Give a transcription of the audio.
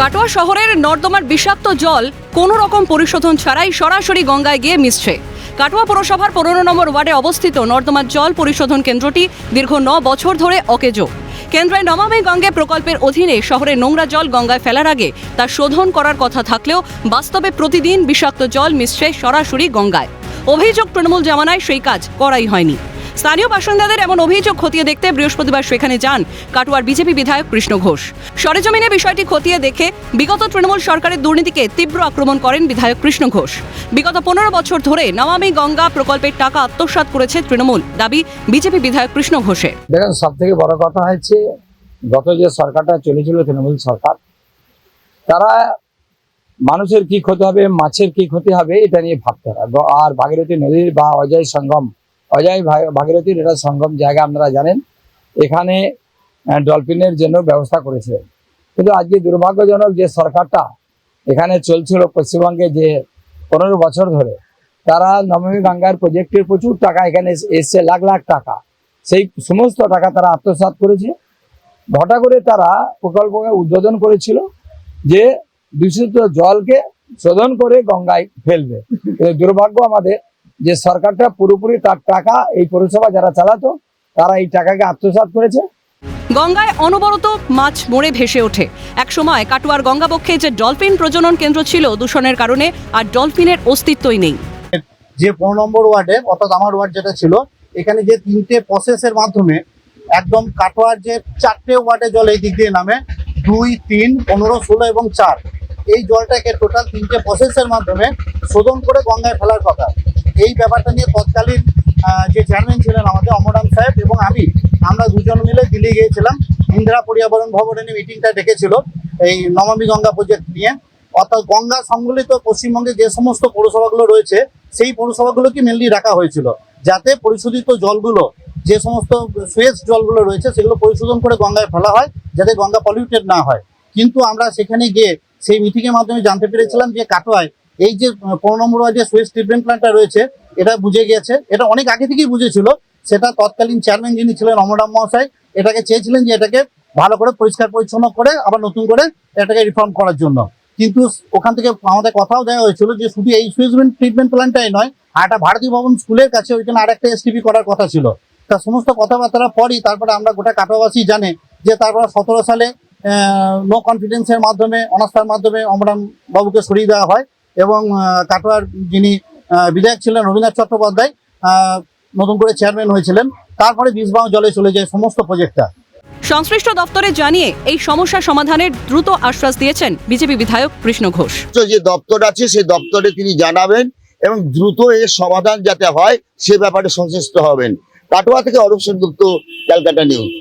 কাটোয়া শহরের নর্দমার বিষাক্ত জল কোনো রকম পরিশোধন ছাড়াই সরাসরি গঙ্গায় গিয়ে মিশছে। কাটোয়া পৌরসভার 15 নম্বর ওয়ার্ডে অবস্থিত নর্দমার জল পরিশোধন কেন্দ্রটি দীর্ঘ 9 বছর ধরে অকেজো। কেন্দ্রের নমামি গঙ্গে প্রকল্পের অধীনে শহরে নোংরা জল গঙ্গায় ফেলার আগে তা শোধন করার কথা থাকলেও বাস্তবে প্রতিদিন বিষাক্ত জল মিশছে সরাসরি গঙ্গায়। অভিযোগ তৃণমূল জামানায় সেই কাজ করাই হয়নি। স্থানীয় বাসিন্দাদের এমন অভিযোগ খতিয়ে দেখতে বৃহস্পতিবার সেখানে যান কাটোয়ার বিজেপি বিধায়ক কৃষ্ণ ঘোষ। সরেজমিনে বিষয়টি খতিয়ে দেখে বিগত তৃণমূল সরকারের দুর্নীতিকে তীব্র আক্রমণ করেন বিধায়ক কৃষ্ণ ঘোষ। বিগত 15 বছর ধরে নমামি গঙ্গা প্রকল্পের টাকা আত্মসাৎ করেছে তৃণমূল, দাবি বিজেপি বিধায়ক কৃষ্ণ ঘোষের। দেখেন, সব থেকে বড় কথা হচ্ছে গত যে সরকারটা চলেছিল তৃণমূল সরকার, তারা মানুষের কি ক্ষতি হবে, মাছের কি ক্ষতি হবে এটা নিয়ে ভাবতে হবে। আর ভাগীরথী নদীর বা অজয় ভাগীরথীর এটা সঙ্গম জায়গা, আপনারা জানেন, এখানে ডলফিনের জন্য ব্যবস্থা করেছে। কিন্তু আজকে দুর্ভাগ্যজনক যে সরকারটা এখানে চলছিল পশ্চিমবঙ্গে, যে 15 বছর ধরে তারা নমামি গঙ্গার প্রজেক্টের প্রচুর টাকা এখানে এসছে, লাখ লাখ টাকা, সেই সমস্ত টাকা তারা আত্মসাৎ করেছে। ঘটা করে তারা প্রকল্পকে উদ্বোধন করেছিল যে দূষিত জলকে শোধন করে গঙ্গায় ফেলবে। দুর্ভাগ্য আমাদের যে সরকারটা পুরোপুরি তার টাকা এই পৌরসভা যারা চালাতো তারা এই টাকাকে আত্মসাৎ করেছে। গঙ্গায় অনবরত মাছ মরে ভেসে ওঠে। এক সময় কাটোয়ার গঙ্গাবক্ষে যে ডলফিন প্রজনন কেন্দ্র ছিল, দূষণের কারণে আর ডলফিনের অস্তিত্বই নেই। যে 15 নম্বর ওয়ার্ডে, অর্থাৎ আমার ওয়ার্ড যেটা ছিল, এখানে যে 3টে প্রসেসের মাধ্যমে একদম কাটোয়ার যে 4টে ওয়ার্ডে জল এই দিক দিয়ে নামে, 2, 3, 15, 16 এবং 4, এই জলটাকে টোটাল 3টে প্রসেসের মাধ্যমে শোধন করে গঙ্গায় ফেলার কথা। এই ব্যাপারটা নিয়ে তৎকালীন যে চেয়ারম্যান ছিলেন আমাদের অমরাম সাহেব এবং আমরা দুজন মিলে দিল্লি গিয়েছিলাম। ইন্দিরা পর্যাবরণ ভবনে মিটিংটা ডেকেছিল এই নমামি গঙ্গা প্রজেক্ট নিয়ে। অর্থাৎ গঙ্গা সংবলিত পশ্চিমবঙ্গে যে সমস্ত পৌরসভাগুলো রয়েছে সেই পৌরসভাগুলোকে মেনলি রাখা হয়েছিল, যাতে পরিশোধিত জলগুলো, যে সমস্ত সুয়েজ জলগুলো রয়েছে সেগুলো পরিশোধন করে গঙ্গায় ফেলা হয়, যাতে গঙ্গা পলিউটেড না হয়। কিন্তু আমরা সেখানে গিয়ে সেই মিটিংয়ের মাধ্যমে জানতে পেরেছিলাম যে কাটোয়ায় এই যে 15 নম্বর ওয়ার্ডে সুয়েজ ট্রিটমেন্ট প্ল্যান্টটা রয়েছে, এটা বুঝে গিয়েছে। এটা অনেক আগে থেকেই বুঝেছিল। সেটা তৎকালীন চেয়ারম্যান যিনি ছিলেন অমরাম মহাশয়, এটাকে চেয়েছিলেন যে এটাকে ভালো করে পরিষ্কার পরিচ্ছন্ন করে আবার নতুন করে এটাকে রিফর্ম করার জন্য। কিন্তু ওখান থেকে আমাদের কথাও দেওয়া হয়েছিল যে শুধু এই সুয়েজ ট্রিটমেন্ট প্ল্যান্টটাই নয়, আর একটা ভারতী ভবন স্কুলের কাছে ওইখানে আর একটা এসটিপি করার কথা ছিল। তার সমস্ত কথাবার্তার পরই তারপরে আমরা গোটা কাটোয়াবাসী জানে যে তারপর 17 সালে নো কনফিডেন্সের মাধ্যমে, অনাস্থার মাধ্যমে অমরাম বাবুকে সরিয়ে দেওয়া হয় এবং কাটোয়ার যিনি বিধায়ক ছিলেন রবীন্দ্রনাথ চট্টোপাধ্যায় নতুন করে চেয়ারম্যান হয়েছিলেন। তারপরে বিষবাও জলে চলে যায় সমস্ত প্রজেক্টটা। সংশ্লিষ্ট দপ্তরে জানিয়ে এই সমস্যা সমাধানের দ্রুত আশ্বাস দিয়েছেন বিজেপি বিধায়ক কৃষ্ণ ঘোষ। যে দপ্তর আছে সেই দপ্তরে তিনি জানাবেন এবং দ্রুত এর সমাধান যাতে হয় সে ব্যাপারে সচেষ্ট হবেন। কাটোয়া থেকে অরূপ সেনগুপ্ত, ক্যালকাটা নিউজ।